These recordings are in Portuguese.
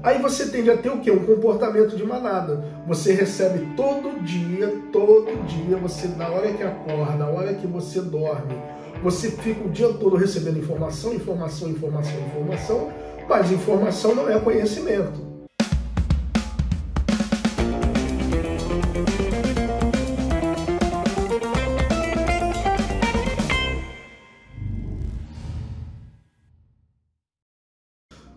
Aí você tende a ter o quê? Um comportamento de manada. Você recebe todo dia, você, na hora que acorda, na hora que você dorme, você fica o dia todo recebendo informação, mas informação não é conhecimento.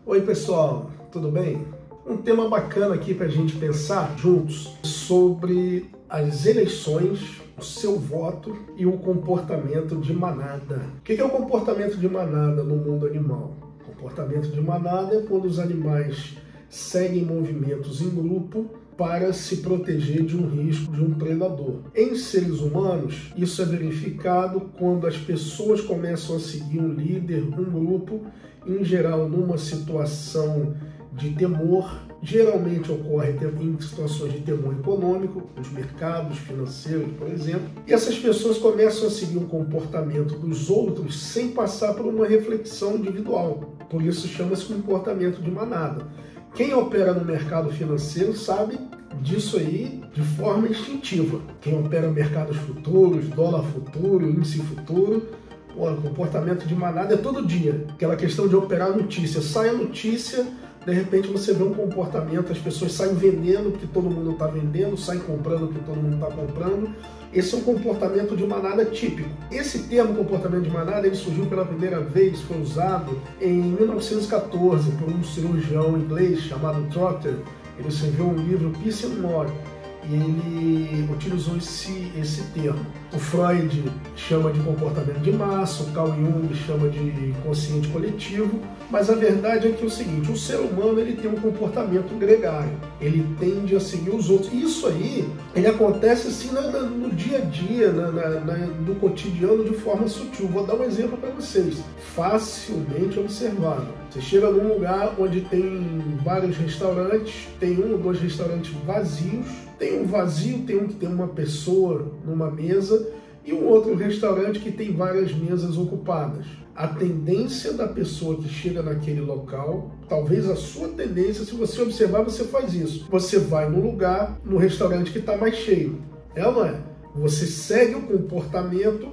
Oi pessoal, tudo bem? Um tema bacana aqui para a gente pensar juntos sobre as eleições, o seu voto e o comportamento de manada. O que é o comportamento de manada no mundo animal? O comportamento de manada é quando os animais seguem movimentos em grupo para se proteger de um risco de um predador. Em seres humanos, isso é verificado quando as pessoas começam a seguir um líder, um grupo, em geral numa situação de temor. Geralmente ocorre em situações de temor econômico, nos mercados financeiros, por exemplo, e essas pessoas começam a seguir um comportamento dos outros sem passar por uma reflexão individual. Por isso chama-se comportamento de manada. Quem opera no mercado financeiro sabe disso aí de forma instintiva. Quem opera mercados futuros, dólar futuro, índice futuro, o comportamento de manada é todo dia. Aquela questão de operar notícia. Sai a notícia, de repente você vê um comportamento, as pessoas saem vendendo o que todo mundo está vendendo, saem comprando o que todo mundo está comprando. Esse é um comportamento de manada típico. Esse termo comportamento de manada ele surgiu pela primeira vez, foi usado em 1914 por um cirurgião inglês chamado Trotter. Ele escreveu um livro, Peace and War, e ele utilizou esse termo. O Freud chama de comportamento de massa, o Carl Jung chama de consciente coletivo, mas a verdade é que é o seguinte, o ser humano ele tem um comportamento gregário, ele tende a seguir os outros. Isso aí, ele acontece assim no dia a dia, no cotidiano de forma sutil. Vou dar um exemplo para vocês, facilmente observável. Você chega num lugar onde tem vários restaurantes, tem um ou dois restaurantes vazios, tem um vazio, tem um que tem uma pessoa numa mesa e um outro restaurante que tem várias mesas ocupadas. A tendência da pessoa que chega naquele local, talvez a sua tendência, se você observar, você faz isso. Você vai no lugar, no restaurante que está mais cheio. É ou não é? Você segue o comportamento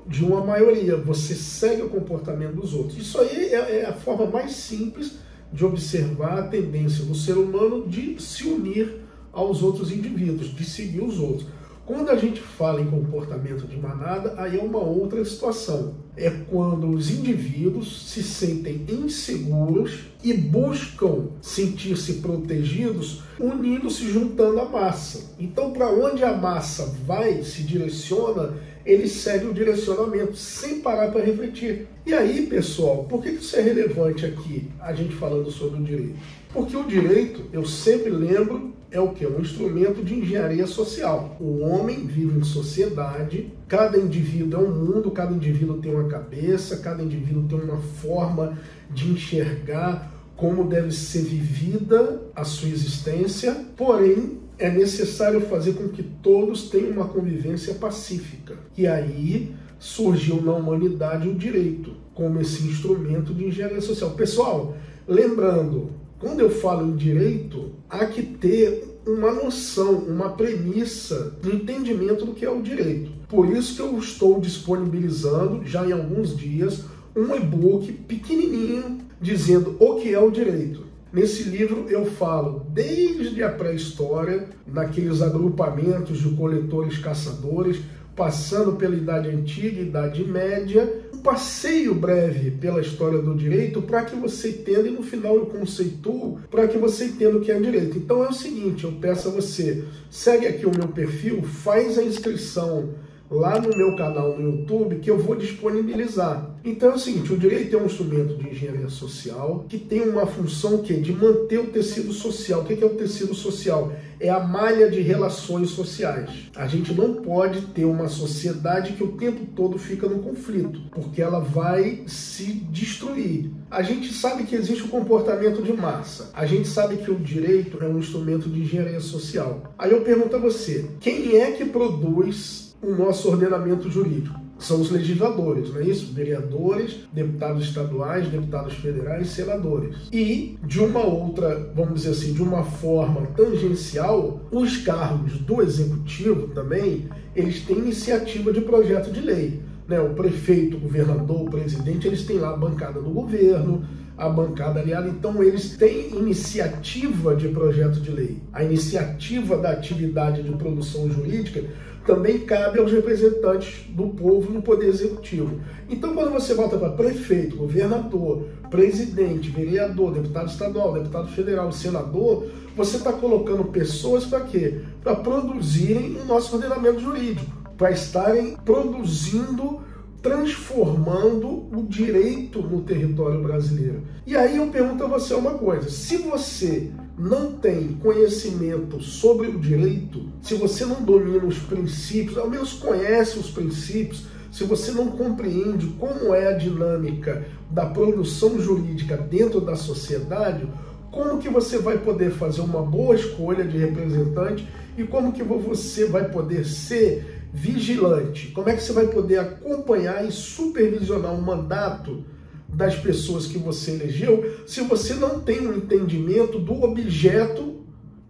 de uma maioria, você segue o comportamento dos outros. Isso aí é a forma mais simples de observar a tendência do ser humano de se unir aos outros indivíduos, de seguir os outros. Quando a gente fala em comportamento de manada, aí é uma outra situação. É quando os indivíduos se sentem inseguros e buscam sentir-se protegidos, unindo-se, juntando a massa. Então, para onde a massa vai, se direciona, ele segue o direcionamento, sem parar para refletir. E aí, pessoal, por que isso é relevante aqui, a gente falando sobre o direito? Porque o direito, eu sempre lembro, é o quê? Um instrumento de engenharia social. O homem vive em sociedade, cada indivíduo é um mundo, cada indivíduo tem uma cabeça, cada indivíduo tem uma forma de enxergar como deve ser vivida a sua existência, porém, é necessário fazer com que todos tenham uma convivência pacífica. E aí surgiu na humanidade o direito, como esse instrumento de engenharia social. Pessoal, lembrando, quando eu falo em direito, há que ter uma noção, uma premissa de entendimento do que é o direito. Por isso que eu estou disponibilizando, já em alguns dias, um e-book pequenininho dizendo o que é o direito. Nesse livro eu falo desde a pré-história, naqueles agrupamentos de coletores-caçadores, passando pela Idade Antiga e Idade Média, um passeio breve pela história do direito para que você entenda, e no final eu conceituo para que você entenda o que é direito. Então é o seguinte, eu peço a você, segue aqui o meu perfil, faz a inscrição lá no meu canal no YouTube que eu vou disponibilizar. Então é o seguinte, o direito é um instrumento de engenharia social que tem uma função que é de manter o tecido social. O que é o tecido social? É a malha de relações sociais. A gente não pode ter uma sociedade que o tempo todo fica no conflito, porque ela vai se destruir. A gente sabe que existe o comportamento de massa. A gente sabe que o direito é um instrumento de engenharia social. Aí eu pergunto a você, quem é que produz o nosso ordenamento jurídico? são os legisladores, não é isso? Vereadores, deputados estaduais, deputados federais, senadores. E, de uma outra, vamos dizer assim, de uma forma tangencial, os cargos do executivo também, eles têm iniciativa de projeto de lei. Né? O prefeito, o governador, o presidente, eles têm lá a bancada do governo, a bancada aliada, então eles têm iniciativa de projeto de lei. A iniciativa da atividade de produção jurídica também cabe aos representantes do povo no Poder Executivo. Então, quando você volta para prefeito, governador, presidente, vereador, deputado estadual, deputado federal, senador, você está colocando pessoas para quê? Para produzirem o nosso ordenamento jurídico, para estarem produzindo, transformando o direito no território brasileiro. E aí eu pergunto a você uma coisa: se você não tem conhecimento sobre o direito, se você não domina os princípios, ao menos conhece os princípios, se você não compreende como é a dinâmica da produção jurídica dentro da sociedade, como que você vai poder fazer uma boa escolha de representante e como que você vai poder ser vigilante? Como é que você vai poder acompanhar e supervisionar o mandato das pessoas que você elegeu se você não tem um entendimento do objeto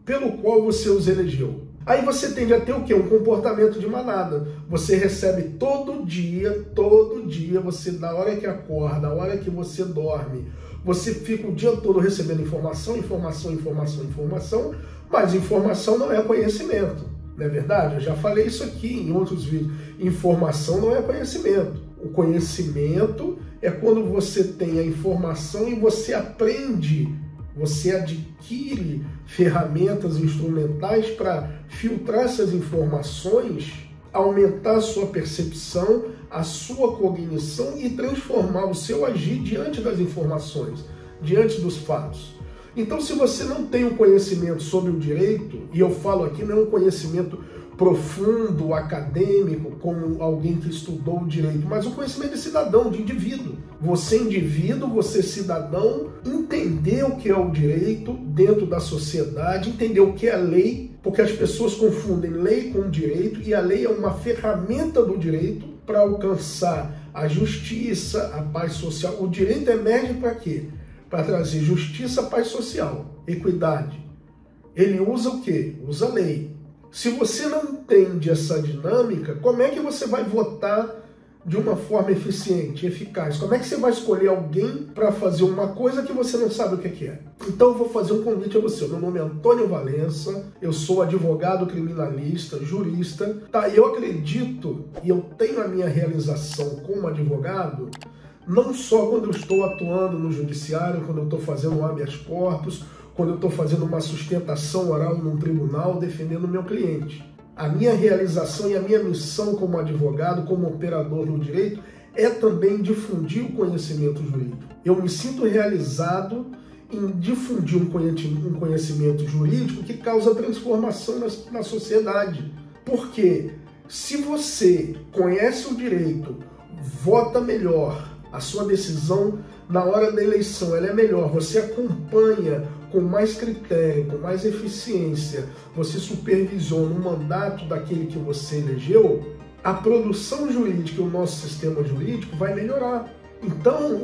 pelo qual você os elegeu? Aí você tende a ter o quê? Um comportamento de manada. Você recebe todo dia, você, da hora que acorda, da hora que você dorme, você fica o dia todo recebendo informação, mas informação não é conhecimento. Não é verdade? Eu já falei isso aqui em outros vídeos. Informação não é conhecimento. O conhecimento é quando você tem a informação e você aprende, você adquire ferramentas instrumentais para filtrar essas informações, aumentar a sua percepção, a sua cognição e transformar o seu agir diante das informações, diante dos fatos. Então, se você não tem um conhecimento sobre o direito, e eu falo aqui não é um conhecimento profundo, acadêmico, como alguém que estudou o direito, mas um conhecimento de cidadão, de indivíduo. Você indivíduo, você cidadão, entender o que é o direito dentro da sociedade, entender o que é a lei, porque as pessoas confundem lei com direito, e a lei é uma ferramenta do direito para alcançar a justiça, a paz social. O direito emerge para quê? Para trazer justiça, paz social, equidade. Ele usa o quê? Usa a lei. Se você não entende essa dinâmica, como é que você vai votar de uma forma eficiente, eficaz? Como é que você vai escolher alguém para fazer uma coisa que você não sabe o que é? Então eu vou fazer um convite a você. Meu nome é Antônio Valença, eu sou advogado criminalista, jurista. Tá? Eu acredito e eu tenho a minha realização como advogado não só quando eu estou atuando no judiciário, quando eu estou fazendo um habeas corpus, quando eu estou fazendo uma sustentação oral num tribunal defendendo o meu cliente. A minha realização e a minha missão como advogado, como operador no direito, é também difundir o conhecimento jurídico. Eu me sinto realizado em difundir um conhecimento jurídico que causa transformação na sociedade. Porque se você conhece o direito, vota melhor, a sua decisão na hora da eleição ela é melhor, você acompanha com mais critério, com mais eficiência, você supervisiona o mandato daquele que você elegeu, a produção jurídica e o nosso sistema jurídico vai melhorar. Então,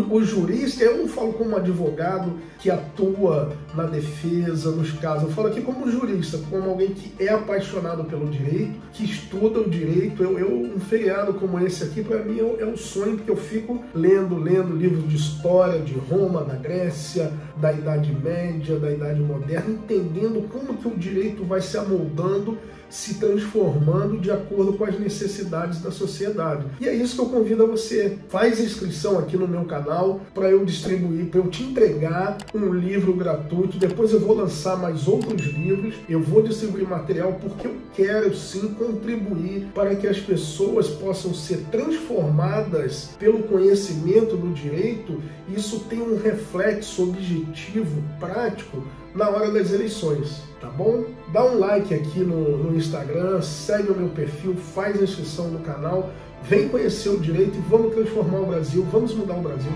o jurista, eu não falo como advogado que atua na defesa, nos casos, eu falo aqui como jurista, como alguém que é apaixonado pelo direito, que estuda o direito. Um feriado como esse aqui, para mim, é um sonho, porque eu fico lendo livros de história de Roma, da Grécia, da Idade Média, da Idade Moderna, entendendo como que o direito vai se amoldando, se transformando de acordo com as necessidades da sociedade. E é isso que eu convido a você. Faz inscrição aqui no meu canal para eu distribuir, para eu te entregar um livro gratuito. Depois eu vou lançar mais outros livros. Eu vou distribuir material porque eu quero sim contribuir para que as pessoas possam ser transformadas pelo conhecimento do direito. Isso tem um reflexo objetivo, prático, na hora das eleições, tá bom? Dá um like aqui no Instagram, segue o meu perfil, faz a inscrição no canal, vem conhecer o direito e vamos transformar o Brasil, vamos mudar o Brasil.